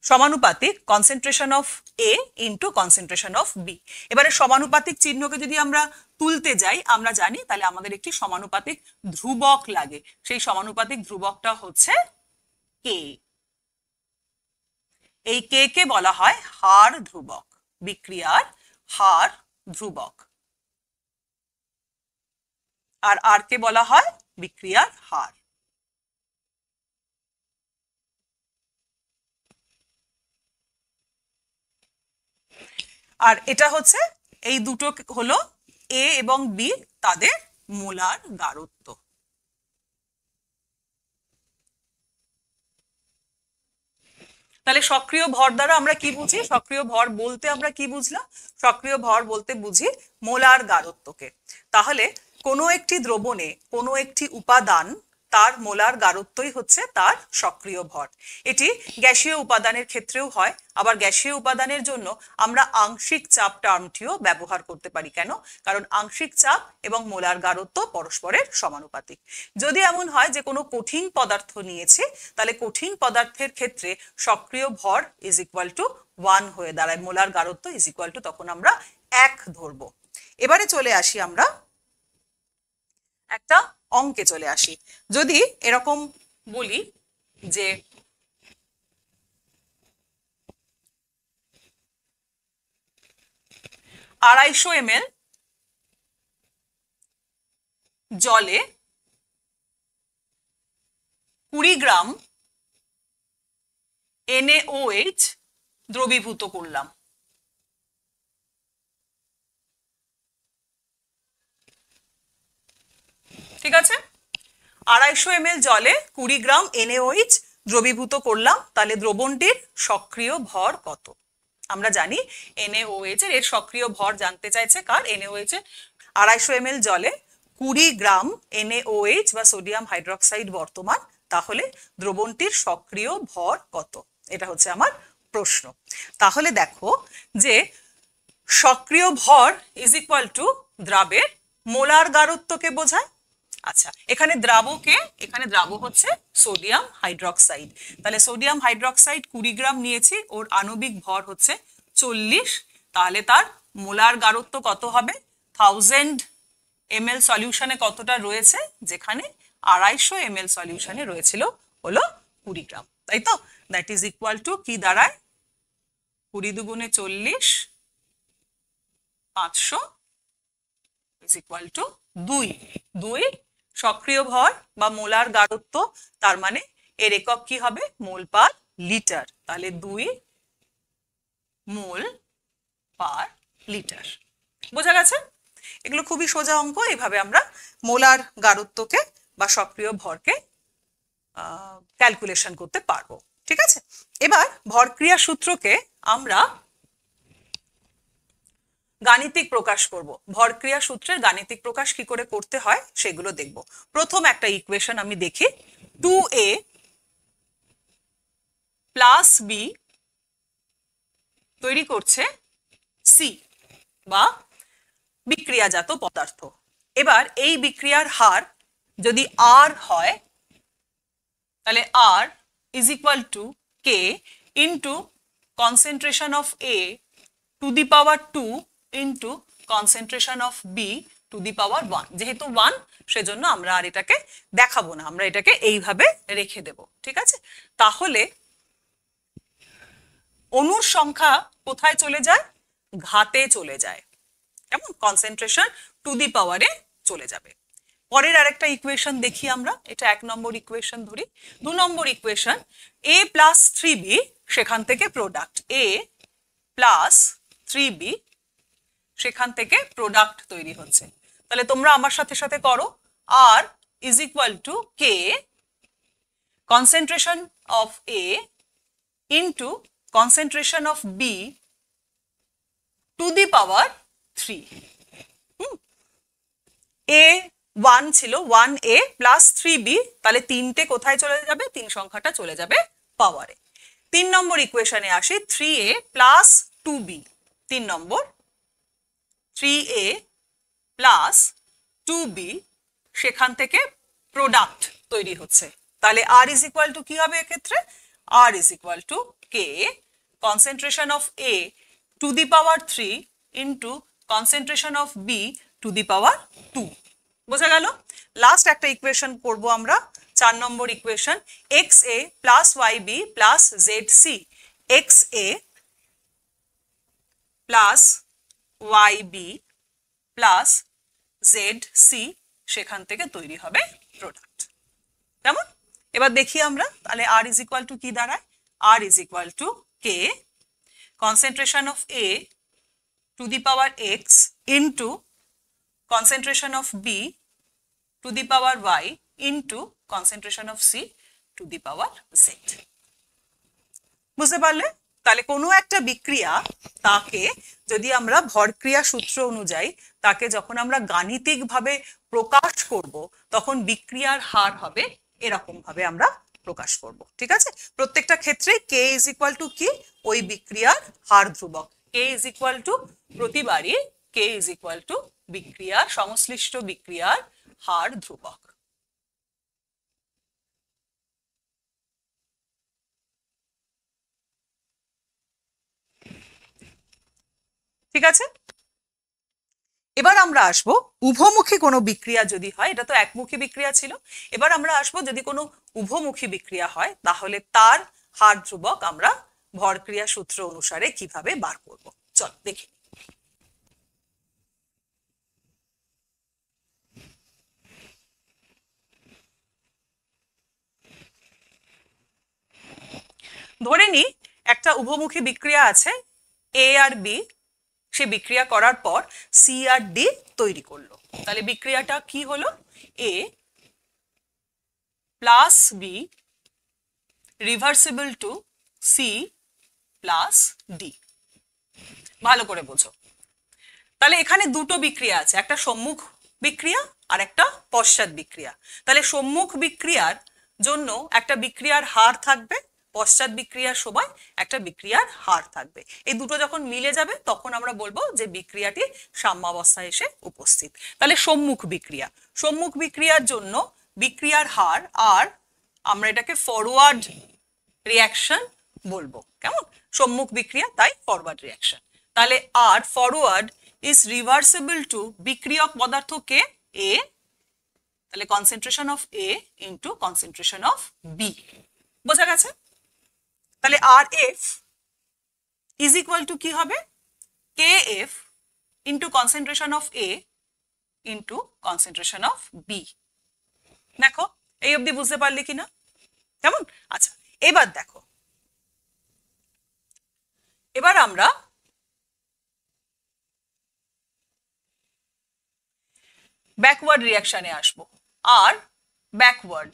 সমানুপাতিক concentration of A into concentration of B. এবারে সমানুপাতিক চিহ্নকে যদি আমরা তুলতে যাই, আমরা জানি তাহলে আমাদের একটি সমানুপাতিক ধ্রুবক লাগে। সেই সমানুপাতিক ধ্রুবকটা হচ্ছে কে। এই কে কে বলা হয় হার ধ্রুবক, বিক্রিয়ার হার ধ্রুবক। আর কে বলা হয় বিক্রিয়ার হার। আর এটা হচ্ছে, এই দুটো হলো এ এবং বি, তাদের মোলার গাঢ়ত্ব। তাহলে সক্রিয় ভর দ্বারা আমরা কি বুঝি? সক্রিয় ভর বলতে আমরা কি বুঝলাম? সক্রিয় ভর বলতে বুঝি মোলার গাঢ়ত্বকে। তাহলে কোনো একটি দ্রবণে কোনো একটি উপাদান, তার মোলার গাঢ়ত্বই হচ্ছে তার সক্রিয় ভর। এটি গ্যাসীয় উপাদানের ক্ষেত্রেও হয়। আবার গ্যাসীয় উপাদানের জন্য আমরা আংশিক চাপ টার্মটিও ব্যবহার করতে পারি। কেন? কারণ আংশিক চাপ এবং মোলার গাঢ়ত্ব পরস্পরের সমানুপাতিক। যদি এমন হয় যে কোনো কঠিন পদার্থ নিয়েছি, তাহলে কঠিন পদার্থের ক্ষেত্রে সক্রিয় ভর ইজ ইকুয়াল টু 1 হয়ে দাঁড়ায়, মোলার গাঢ়ত্ব ইজ ইকুয়াল টু তখন আমরা 1 ধরবো। এবারে চলে আসি আমরা একটা অঙ্কে চলে আসি। যদি এরকম বলি যে 250 ml জলে 20 গ্রাম NaOH দ্রবীভূত করলাম। ঠিক আছে? 250 ml জলে 20 গ্রাম NaOH দ্রবীভূত করলাম, তাহলে দ্রবণটির সক্রিয় ভর কত? আমরা জানি NaOH এর সক্রিয় ভর জানতে চাইছে কার? NaOH এর। 250 ml জলে 20 গ্রাম NaOH বা সোডিয়াম হাইড্রক্সাইড বর্তমান, তাহলে দ্রবণটির সক্রিয় ভর কত? এটা হচ্ছে আমার প্রশ্ন। তাহলে দেখো যে সক্রিয় ভর ইজ ইকুয়াল টু দ্রাবের মোলার গাঢ়ত্বকে বোঝায়। আচ্ছা, এখানে দ্রাব হচ্ছে সোডিয়াম হাইড্রক্সাইড। তাহলে সোডিয়াম হাইড্রক্সাইড 20 গ্রাম নিয়েছি, ওর আণবিক ভর হচ্ছে 40। তাহলে তার মোলার গাঢ়ত্ব কত হবে? 1000 ml সলিউশনে কতটা রয়েছে? যেখানে 250 ml সলিউশনে রয়েছিল হলো 20 গ্রাম, তাই তো? দ্যাট ইজ ইকুয়াল টু কি দাঁড়ায়? 20 দুগুণে 40, 500 ইজ ইকুয়াল টু 2। 2 সক্রিয় ভর বা মোলার গাঢ়ত্ব, তার মানে এর একক কি হবে? মোল পার লিটার। তাহলে 2 মোল পার লিটার। বোঝা গেছে? এগুলো খুবই সোজা অঙ্ক। এইভাবে আমরা মোলার গাঢ়ত্বকে বা সক্রিয় ভরকে ক্যালকুলেশন করতে পারবো। ঠিক আছে, এবার ভরক্রিয়া সূত্রকে আমরা গাণিতিক প্রকাশ করব। ভরক্রিয়া সূত্রের গাণিতিক প্রকাশ কি করে করতে হয় সেগুলো দেখব। প্রথম একটা ইকুয়েশন আমি দেখি, 2a প্লাস বি তৈরি করছে সি বা বিক্রিয়াজাত পদার্থ। এবার এই বিক্রিয়ার হার যদি আর হয়, তাহলে R is equal to K into concentration of A to the power 2 into concentration of B to the power 1। যেহেতু 1 সেজন্য আমরা আর এটাকে দেখাবো না, আমরা এটাকে এইভাবে রেখে দেব। ঠিক আছে, তাহলে অণুর সংখ্যা কোথায় চলে যায়? ঘাতে চলে যায়। কেমন? কনসেন্ট্রেশন টু দি পাওয়ারে চলে যাবে। পরের আরেকটা ইকুয়েশন দেখি আমরা, এটা 1 নম্বর ইকুয়েশন ধরি। 2 নম্বর ইকুয়েশন, a প্লাস 3b, সেখান থেকে প্রোডাক্ট a প্লাস 3b, সেখান থেকে প্রোডাক্ট তৈরি হচ্ছে। তাহলে তোমরা আমার সাথে সাথে করো, r is equal to K concentration of a into concentration of b to the power 3। a 1 ছিল, 1a প্লাস 3b, তাহলে 3টে কোথায় চলে যাবে? 3 সংখ্যাটা চলে যাবে পাওয়ারে। 3 নম্বর ইকুয়েশনে আসি, 3a প্লাস 2b। 3 নম্বর, 3a প্লাস 2b, সেখান থেকে প্রোডাক্ট তৈরি হচ্ছে। তাহলে r ইজ ইকুয়াল টু কি হবে এক্ষেত্রে? r is equal to K concentration of a to the power 3 into concentration of b to the power 2। বোঝা গেল? লাস্ট একটা ইকুয়েশন করব আমরা, 4 number equation, xa plus yb plus zc। xa plus yb plus zc, সেখান থেকে তৈরি হবে product. কেমন? এবার দেখি আমরা, তাহলে r ইজ ইকুয়াল টু কি দাঁড়ায়? r is equal to K concentration of a to the power x into concentration of B to the power y into concentration of C to the power Z। বুঝতে পারলে? তাহলে কোনো একটা বিক্রিয়া, তাকে যদি আমরা ভরক্রিয়া সূত্র অনুযায়ী তাকে যখন আমরা গাণিতিকভাবে প্রকাশ করব, তখন বিক্রিয়ার হার হবে এরকম ভাবে আমরা প্রকাশ করব। ঠিক আছে, প্রত্যেকটা ক্ষেত্রে কে ইজ ইকুয়াল টু কি? ওই বিক্রিয়ার হার ধ্রুবক। কে ইজ ইকুয়াল টু প্রতিবারই কে ইজ ইকুয়াল টু বিক্রিয়ার সংশ্লিষ্ট বিক্রিয়ার হার ধ্রুবক। ঠিক আছে, এবার আমরা আসবো উভমুখী কোনো বিক্রিয়া যদি হয়। এটা তো একমুখী বিক্রিয়া ছিল, এবার আমরা আসবো যদি কোনো উভমুখী বিক্রিয়া হয়, তাহলে তার হার ধ্রুবক আমরা ভরক্রিয়া সূত্র অনুসারে কিভাবে বার করব। চল দেখি। ধরে নি একটা উভমুখী বিক্রিয়া আছে, এ আর বি, সে বিক্রিয়া করার পর সি আর ডি তৈরি করলো। তাহলে বিক্রিয়াটা কি হলো? A plus B reversible to C plus D. ভালো করে বোঝো। তাহলে এখানে দুটো বিক্রিয়া আছে, একটা সম্মুখ বিক্রিয়া আর একটা পশ্চাৎ বিক্রিয়া। তাহলে সম্মুখ বিক্রিয়ার জন্য একটা বিক্রিয়ার হার থাকবে, পশ্চাৎ বিক্রিয়ার সময় একটা বিক্রিয়ার হার থাকবে। এই দুটো যখন মিলে যাবে তখন আমরা বলবো যে বিক্রিয়াটি সাম্যাবস্থায় এসে উপস্থিত। তাহলে সম্মুখ বিক্রিয়া, সম্মুখ বিক্রিয়ার জন্য বিক্রিয়ার হার আর আমরা এটাকে ফরওয়ার্ড রিয়াকশন বলবো। কেমন? সম্মুখ বিক্রিয়া, তাই ফরওয়ার্ড রিয়াকশন। তাহলে R forward is reversible to বিক্রিয়ক পদার্থ কে? এ, তাহলে concentration of A into concentration of B. বোঝা গেছে? তাহলে R F is equal to কি হবে? K F into concentration of A into concentration of B. দেখো এই অবধি বুঝতে পারলে কিনা? কেমন? আচ্ছা, এবার দেখো, এবার আমরা ব্যাকওয়ার্ড রিয়াকশনে আসবো। আর ব্যাকওয়ার্ড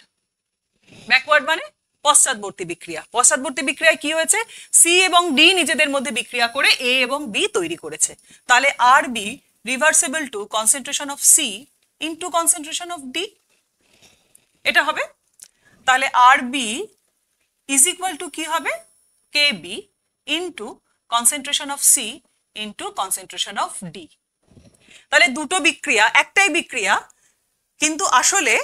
মানে পশ্চাৎবর্তী বিক্রিয়া। পশ্চাৎবর্তী বিক্রিয়ায় কি হয়েছে? সি এবং ডি নিজেদের মধ্যে বিক্রিয়া করে এ এবং বি তৈরি করেছে। তাহলে R B reversible to concentration of C into concentration of D, এটা হবে। তাহলে R B is equal to কি হবে? K B into concentration of C into concentration of D. তাহলে দুটো বিক্রিয়া, একটাই বিক্রিয়া, কিন্তু আসলে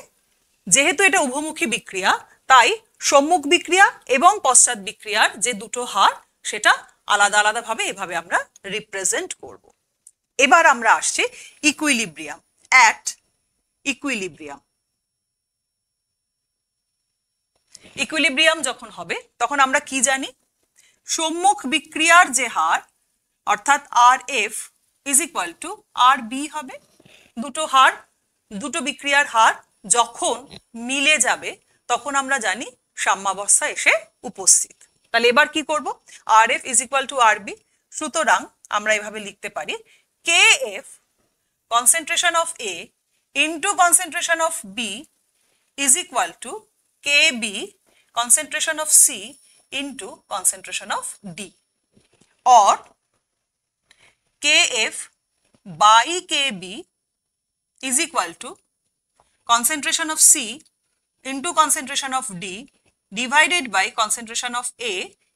যেহেতু এটা উভমুখী বিক্রিয়া তাই সম্মুখ বিক্রিয়া এবং পশ্চাৎ বিক্রিয়ার যে দুটো হার সেটা আলাদা আলাদা ভাবে এভাবে আমরা রিপ্রেজেন্ট করব। এবার আমরা আসছি ইকুইলিব্রিয়াম। অ্যাট ইকুইলিব্রিয়াম, ইকুইলিব্রিয়াম যখন হবে তখন আমরা কি জানি? সম্মুখ বিক্রিয়ার যে হার অর্থাৎ R F is equal to R B হবে। দুটো হার, দুটো বিক্রিয়ার হার যখন মিলে যাবে তখন আমরা জানি সাম্যাবস্থা এসে উপস্থিত। তাহলে এবার কি করব? R F is equal to R B. সুতরাং আমরা এভাবে লিখতে পারি K F concentration of A into concentration of B is equal to K B concentration of C into concentration of D, or kf by kb is equal to concentration of C into concentration of D divided by concentration of A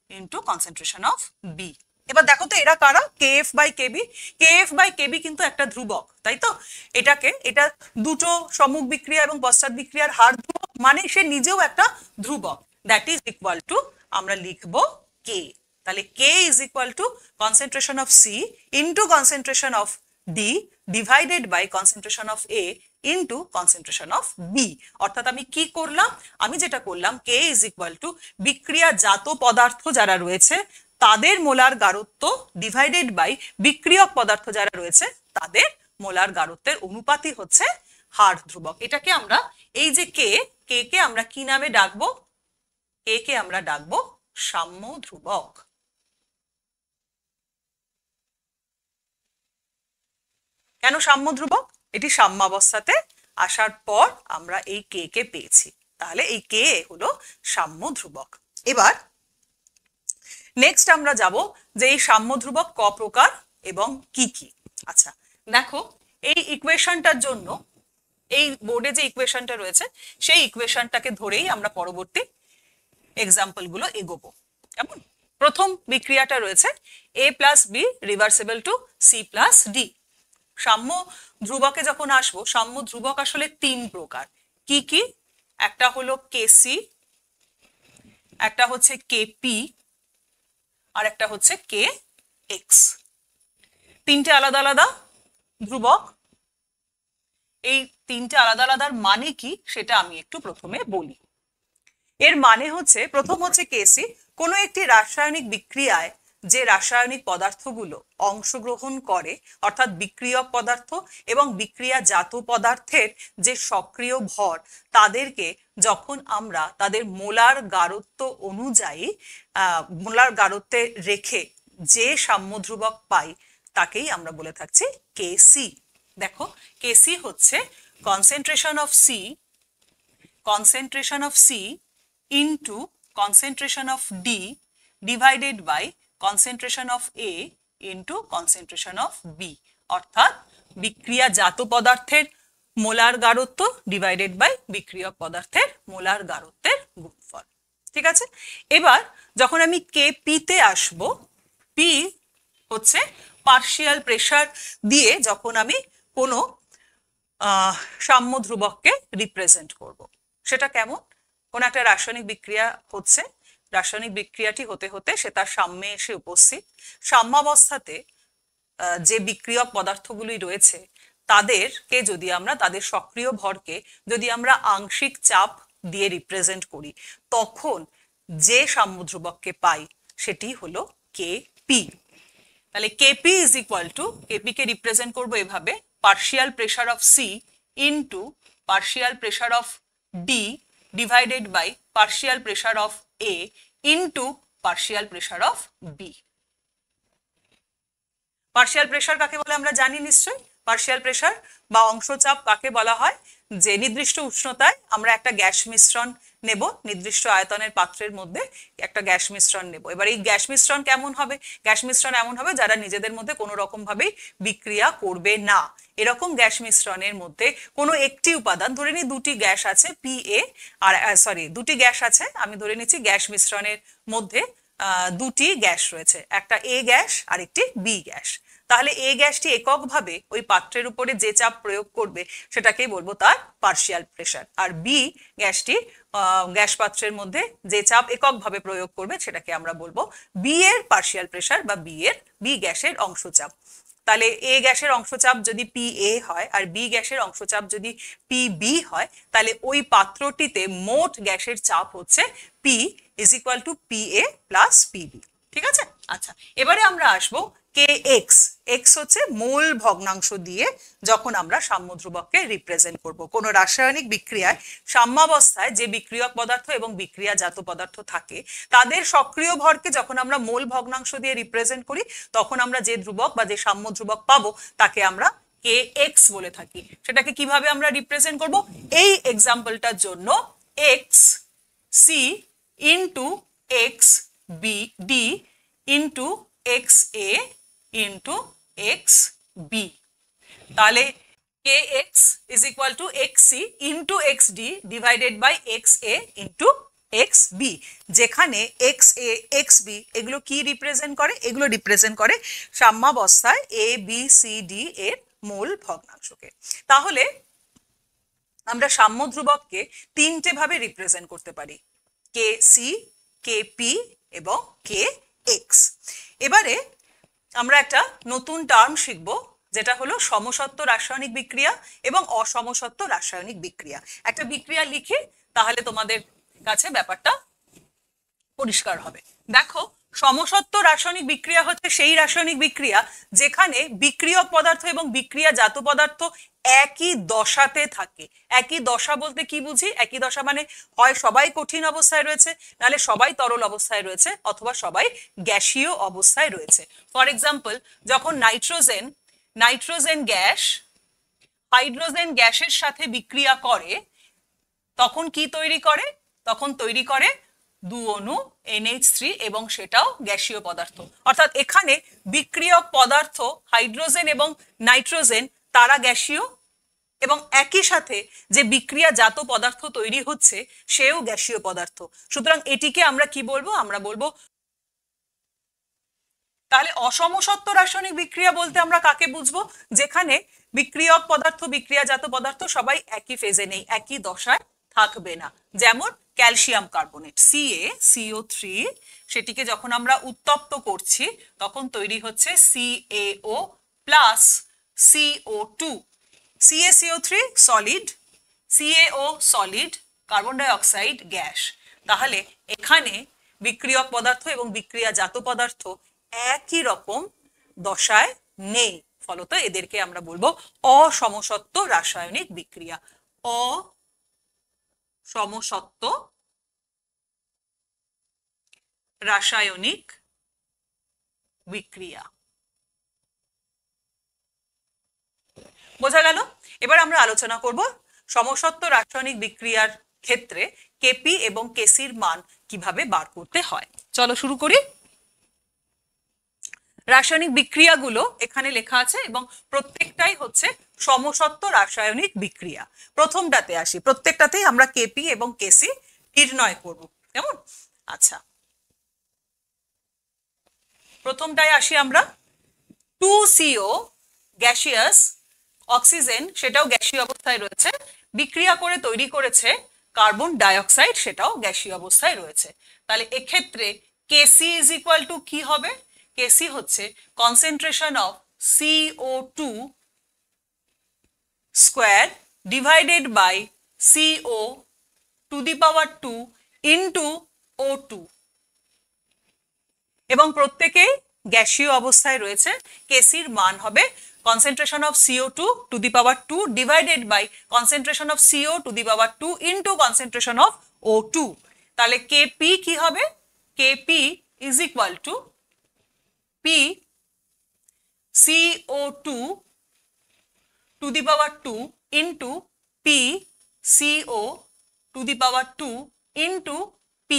into concentration of B. এবার দেখো তো এরা কারা? kf by kb। kf by kb কিন্তু একটা ধ্রুবক, তাই তো? এটা দুটো সম্মুখ বিক্রিয়া এবং পশ্চাৎ বিক্রিয়ার হার ধ্রুবক, মানে সে নিজেও একটা ধ্রুবক। দ্যাট ইজ ইকুয়াল টু আমরা লিখবো k। তাহলে k is equal to concentration of C into concentration of D divided by concentration of A into concentration of B। অর্থাৎ আমি কি করলাম? আমি যেটা করলাম k ইজ ইকুয়াল টু বিক্রিয়াজাত পদার্থ যারা রয়েছে তাদের মোলার গাঢ়ত্ব ডিভাইডেড বাই বিক্রিয়ক পদার্থ যারা রয়েছে তাদের মোলার গাঢ়ত্বের অনুপাতই হচ্ছে হার ধ্রুবক। এটাকে আমরা এই যে কে কে আমরা কি নামে ডাকবো? কে আমরা ডাকবো সাম্য ধ্রুবক। কেন সাম্য ধ্রুবক? এটি সাম্যাবস্থাতে আসার পর আমরা এই কে পেয়েছি, তাহলে এই কে হলো সাম্য ধ্রুবক। এবার নেক্সট আমরা যাব যে এই সাম্য ধ্রুবক ক প্রকার এবং কি কি। আচ্ছা দেখো, এই ইকুয়েশনটার জন্য এই বোর্ডে যে ইকুয়েশনটা রয়েছে সেই ইকুয়েশনটাকে ধরেই আমরা পরবর্তী এক্সাম্পল গুলো এগোবো। কেমন? প্রথম বিক্রিয়াটা রয়েছে a plus B reversible to C plus D. সাম্য ধ্রুবকে যখন আসবো, সাম্য ধ্রুবক আসলে তিন প্রকার। কি কি? একটা হলো কেসি, একটা হচ্ছে কেপি, আর একটা হচ্ছে কে এক্স। তিনটে আলাদা আলাদা ধ্রুবক। এই তিনটে আলাদা আলাদার মানে কি সেটা আমি একটু প্রথমে বলি। এর মানে হচ্ছে, প্রথম হচ্ছে কেসি, কোনো একটি রাসায়নিক বিক্রিয়ায় যে রাসায়নিক পদার্থগুলো অংশগ্রহণ করে অর্থাৎ বিক্রিয়ক পদার্থ এবং বিক্রিয়াজাত পদার্থের যে সক্রিয় ভর তাদেরকে যখন আমরা তাদের মোলার গাঢ়ত্ব অনুযায়ী মোলার গাঢ়ত্বে রেখে যে সাম্য ধ্রুবক পাই তাকেই আমরা বলে থাকছি কেসি। দেখো কেসি হচ্ছে concentration of C into concentration of D divided by concentration of A into concentration of B, অর্থাৎ বিক্রিয়াজাত পদার্থের মোলার গাঢ়ত্ব ডিভাইডেড বাই বিক্রিয়ক পদার্থের মোলার গাঢ়ত্বের গুণফল। ঠিক আছে? এবার যখন আমি কে পিতে আসবো, পি হচ্ছে পার্শিয়াল প্রেসার দিয়ে যখন আমি কোনো সাম্য ধ্রুবককে রিপ্রেজেন্ট করব। সেটা কেমন? কোন একটা রাসায়নিক বিক্রিয়া হচ্ছে, রাসায়নিক বিক্রিয়াটি হতে হতে সে তার সাম্যে এসে উপস্থিত। সাম্যাবস্থাতে যে বিক্রিয়ক পদার্থগুলি রয়েছে তাদেরকে যদি আমরা, তাদের সক্রিয় ভরকে যদি আমরা আংশিক চাপ দিয়ে রিপ্রেজেন্ট করি তখন যে সাম্য ধ্রুবককে পাই সেটি হলো কে পি। তাহলে KP is equal to, KP কে রিপ্রেজেন্ট করবো এভাবে, partial pressure of C into partial pressure of D divided by partial pressure of A into partial pressure of B. Partial pressure কাকে বলে আমরা জানি নিশ্চয়ই। পার্শিয়াল প্রেসার বা অংশচাপ কাকে বলা হয়, যে নির্দিষ্ট উষ্ণতায় আমরা একটা গ্যাস মিশ্রণ নেব, নির্দিষ্ট আয়তনের পাত্রের মধ্যে একটা গ্যাস মিশ্রণ নেব। এবার এই গ্যাস মিশ্রণ কেমন হবে? গ্যাস মিশ্রণ এমন হবে যারা নিজেদের মধ্যে কোনো রকম ভাবেই বিক্রিয়া করবে না। এরকম গ্যাস মিশ্রণের মধ্যে কোনো একটি উপাদান, ধরে নিই দুটি গ্যাস আছে পি এ আর দুটি গ্যাস আছে, আমি ধরে নিচ্ছি গ্যাস মিশ্রণের মধ্যে দুটি গ্যাস রয়েছে, একটা এ গ্যাস আর একটি বি গ্যাস। তাহলে এ গ্যাসটি এককভাবে ওই পাত্রের উপরে যে চাপ প্রয়োগ করবে সেটাকেই বলবো তার পার্শিয়াল প্রেসার, আর বি গ্যাসটি গ্যাস পাত্রের মধ্যে যে চাপ এককভাবে প্রয়োগ করবে সেটাকে আমরা বলবো বি এর পার্শিয়াল প্রেসার বা বি গ্যাসের অংশচাপ। তাহলে এ গ্যাসের অংশচাপ যদি পি এ হয় আর বি গ্যাসের অংশচাপ যদি পি বি হয়, তাহলে ওই পাত্রটিতে মোট গ্যাসের চাপ হচ্ছে P is equal to P A plus P B. ঠিক আছে? আচ্ছা, এবারে আমরা আসবো কে এক্স। এক্স হচ্ছে মোল ভগ্নাংশ দিয়ে যখন আমরা সাম্য ধ্রুবককে রিপ্রেজেন্ট করব। কোন রাসায়নিক বিক্রিয়ায় সাম্যাবস্থায় যে বিক্রিয়ক পদার্থ এবং বিক্রিয়াজাত পদার্থ থাকে তাদের সক্রিয় ভরকে যখন আমরা মোল ভগ্নাংশ দিয়ে রিপ্রেজেন্ট করি, তখন আমরা যে ধ্রুবক বা যে সাম্য ধ্রুবক পাবো তাকে আমরা কে এক্স বলে থাকি। সেটাকে কিভাবে আমরা রিপ্রেজেন্ট করব? এই এক্সাম্পলটার জন্য X C into X B D into X A into X B. তাহলে K X is equal to X C into X D divided by X A into X B, যেখানে এক্স এ এক্স বি এগুলো কি represent করে? এগুলো represent করে সাম্যাবস্থায় A B C D এর mole ভগ্নাংশকে। তাহলে আমরা সাম্য ধ্রুবককে তিনটে ভাবে রিপ্রেজেন্ট করতে পারি, কে সি, কে পি এবং কে এক্স। এবারে আমরা একটা নতুন টার্ম শিখব, যেটা হলো সমসত্ব রাসায়নিক বিক্রিয়া এবং অসমসত্ব রাসায়নিক বিক্রিয়া। একটা বিক্রিয়া লিখে তাহলে তোমাদের কাছে ব্যাপারটা পরিষ্কার হবে। দেখো, সমসত্ব রাসায়নিক বিক্রিয়া হচ্ছে সেই রাসায়নিক বিক্রিয়া যেখানে বিক্রিয়ক পদার্থ এবং বিক্রিয়াজাত পদার্থ একই দশাতে থাকে। একই দশা বলতে কি বুঝি? একই দশা মানে হয় সবাই কঠিন অবস্থায় রয়েছে, নাহলে সবাই তরল অবস্থায় রয়েছে, অথবা সবাই গ্যাসীয় অবস্থায় রয়েছে। ফর এক্সাম্পল, যখন নাইট্রোজেন গ্যাস হাইড্রোজেন গ্যাসের সাথে বিক্রিয়া করে তখন কি তৈরি করে? তখন তৈরি করে দু অণু NH3 এবং সেটাও গ্যাসীয় পদার্থ। অর্থাৎ এখানে বিক্রিয়ক পদার্থ হাইড্রোজেন এবং নাইট্রোজেন তারা গ্যাসীয়, এবং একই সাথে যে বিক্রিয়াজাত পদার্থ তৈরি হচ্ছে সেও গ্যাসীয় পদার্থ। সুতরাং এটিকে আমরা কি বলবো? আমরা বলবো। তাহলে অসমসত্ব রাসায়নিক বিক্রিয়া বলতে আমরা কাকে বুঝবো? যেখানে বিক্রিয়ক পদার্থ বিক্রিয়াজাত পদার্থ সবাই একই ফেজে নেই, একই দশায় থাকবে না। যেমন ক্যালসিয়াম কার্বনেট CaCO3, সেটিকে যখন আমরা উত্তপ্ত করছি তখন তৈরি হচ্ছে CaO plus CO2। CaCO3 solid, CaO solid, carbon dioxide gas. তাহলে এখানে বিক্রিয়ক পদার্থ এবং বিক্রিয়াজাত পদার্থ একই রকম দশায় নেই, ফলত এদেরকে আমরা বলবো অসমসত্ব রাসায়নিক বিক্রিয়া। অসমসত্ব রাসায়নিক বিক্রিয়া। বোঝা গেল? এবার আমরা আলোচনা করব সমসত্ব রাসায়নিক বিক্রিয়ার ক্ষেত্রে কেপি এবং কেসির মান কিভাবে বার করতে হয়। চলো শুরু করি। রাসায়নিক বিক্রিয়াগুলো এখানে লেখা আছে এবং প্রত্যেকটাই হচ্ছে সমসত্ব রাসায়নিক বিক্রিয়া। প্রথমটাতে আসি, প্রত্যেকটাতেই আমরা কেপি এবং কেসি নির্ণয় করব, কেমন? আচ্ছা, প্রথমটায় আসি আমরা। 2CO গ্যাসিয়াস, অক্সিজেন সেটাও গ্যাসীয় অবস্থায় রয়েছে, বিক্রিয়া করে তৈরি করেছে কার্বন ডাইঅক্সাইড, সেটাও গ্যাসীয় অবস্থায় রয়েছে। তাহলে এক্ষেত্রে কেসি ইজ ইকুয়াল টু কি হবে? কেসি হচ্ছে concentration of CO2 square divided by CO to the power 2 into O2, এবং প্রত্যেকেই গ্যাসীয় অবস্থায় রয়েছে কেসির মান হবে concentration of CO2 to the power 2 divided by concentration of CO to the power 2 into concentration of O2 তাহলে Kp কি হবে Kp is equal to P CO2 to the power 2 into P CO to the power 2 into P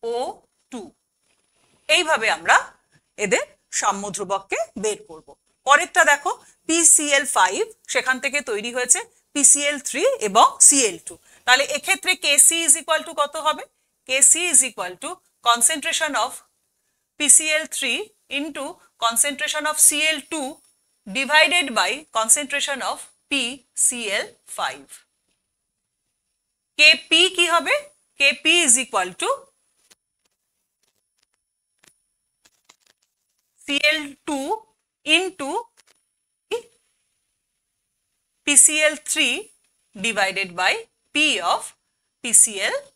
O2 এইভাবে আমরা এদের সাম্য ধ্রুবককে বের করব পরেরটা দেখো PCl5 সেখান থেকে তৈরি হয়েছে PCl3 এবং Cl2 তাহলে এক্ষেত্রে Kc is equal to কত হবে Kc is equal to concentration of PCl3 into concentration of Cl2 divided by concentration of PCl5 Kp কি হবে Kp is equal to Cl2 into PCl3 divided by P of PCl5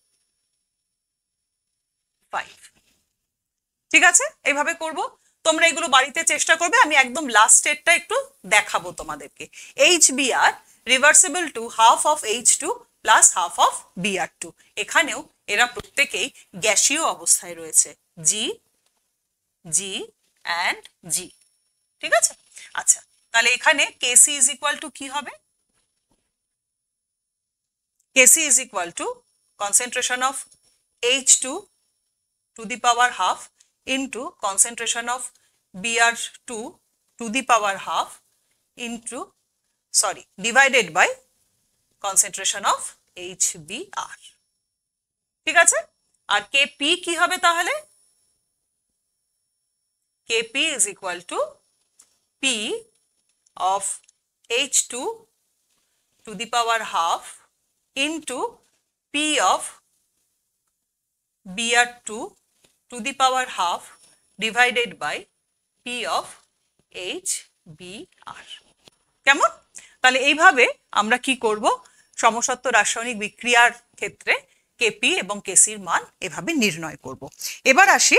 ঠিক আছে এইভাবে করব তোমরা এগুলো বাড়িতে চেষ্টা করবে আমি একদম লাস্ট স্টেপটা একটু দেখাবো তোমাদেরকে HBr reversible to half of H2 plus half of Br2 এখানেও এরা প্রত্যেকেই গ্যাসীয় অবস্থায় রয়েছে G G and G ঠিক আছে আচ্ছা তাহলে এখানে Kc is equal to কি হবে Kc is equal to concentration of H2 to the power half into concentration of Br2 to the power half into divided by concentration of HBr ঠিক আছে আর Kp কি হবে তাহলে Kp is equal to P of H2 to the power half into P of Br2 to the power half divided by P of HBr কেমন তাহলে এইভাবে আমরা কি করব সমসত্ব রাসায়নিক বিক্রিয়ার ক্ষেত্রে Kp এবং Kc এর মান এভাবে নির্ণয় করব এবার আসি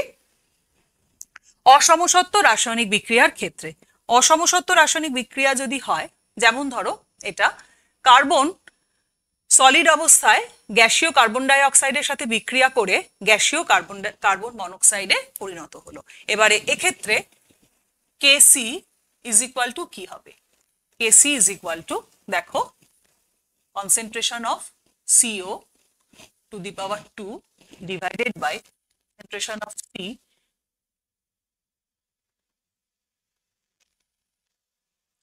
অসমসত্ব রাসায়নিক বিক্রিয়ার ক্ষেত্রে অসমসত্ব রাসায়নিক বিক্রিয়া যদি হয় যেমন ধরো এটা কার্বন সলিড অবস্থায় গ্যাসীয় কার্বন ডাই অক্সাইডের সাথে বিক্রিয়া করে গ্যাসীয় কার্বন মনোক্সাইডে পরিণত হলো এবারে এক্ষেত্রে Kc is equal to কি হবে Kc is equal to দেখো concentration of CO to the power 2 divided by concentration of C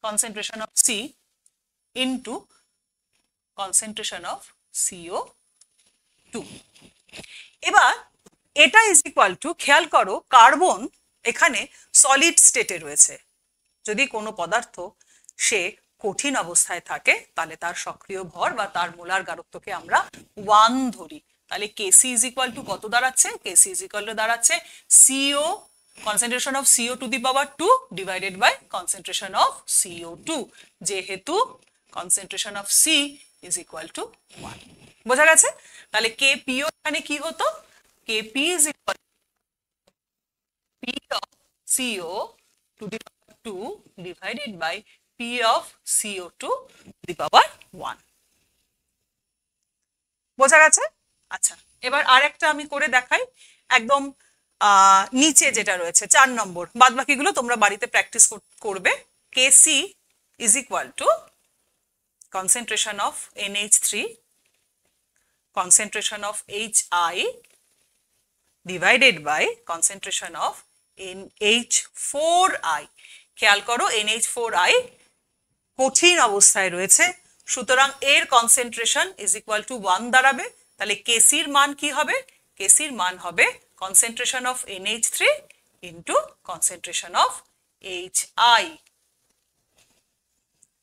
concentration of C into concentration of CO2 এবার এটা ইজ ইকুয়াল টু খেয়াল করো কার্বন এখানে সলিড স্টেটে রয়েছে যদি কোনো পদার্থ সে কঠিন অবস্থায় থাকে তাহলে তার সক্রিয় ভর বা তার মোলার গারত্বকে আমরা 1 ধরি তাহলে Kc ইজ ইকুয়াল টু কত দাঁড়াচ্ছে Kc ইজ ইকুয়াল টু দাঁড়াচ্ছে CO concentration of CO to the power 2 divided by concentration of CO2 যেহেতু concentration of C is equal to 1 বোঝা গেছে তাহলে Kp এখানে কি হতো Kp is equal to P of CO to the power 2 divided by P of CO2 to the power 1 বোঝা গেছে আচ্ছা এবার আরেকটা আমি করে দেখাই একদম নিচে যেটা রয়েছে 4 নম্বর বাদবাকিগুলো তোমরা বাড়িতে প্র্যাকটিস করবে Kc is equal to concentration of NH3 concentration of Hi divided by concentration of NH4i খেয়াল করো NH4i কঠিন অবস্থায় রয়েছে সুতরাং এর কনসেন্ট্রেশন ইজ ইকুয়াল টু 1 দাঁড়াবে তাহলে Kc এর মান কি হবে Kc এর মান হবে concentration of NH3 into concentration of Hi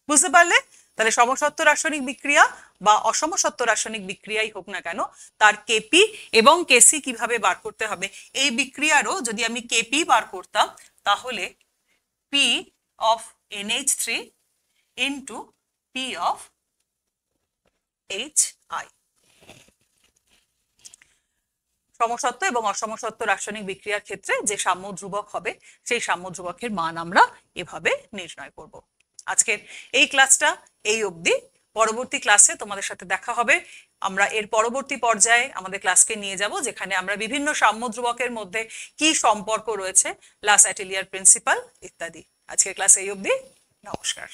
বুঝতে পারলে তাহলে সমসত্ব রাসায়নিক বিক্রিয়া বা অসমসত্ব রাসায়নিক বিক্রিয়াই হোক না কেন তার Kp এবং Kc কিভাবে বার করতে হবে এই বিক্রিয়ারও যদি আমি Kp বার করতাম তাহলে P of NH3 into P of Hi সমসত্ব এবং অসমসত্ব রাসায়নিক বিক্রিয়ার ক্ষেত্রে যে সাম্য ধ্রুবক হবে সেই সাম্য ধ্রুবকের মান আমরা এভাবে নির্ণয় করব। আজকের এই ক্লাসটা এই অবধি। পরবর্তী ক্লাসে তোমাদের সাথে দেখা হবে। আমরা এর পরবর্তী পর্যায়ে আমাদের ক্লাসকে নিয়ে যাব, যেখানে আমরা বিভিন্ন সাম্য ধ্রুবকের মধ্যে কি সম্পর্ক রয়েছে, লাস অ্যাটেলিয়ার প্রিন্সিপাল ইত্যাদি। আজকের ক্লাস এই অবধি। নমস্কার।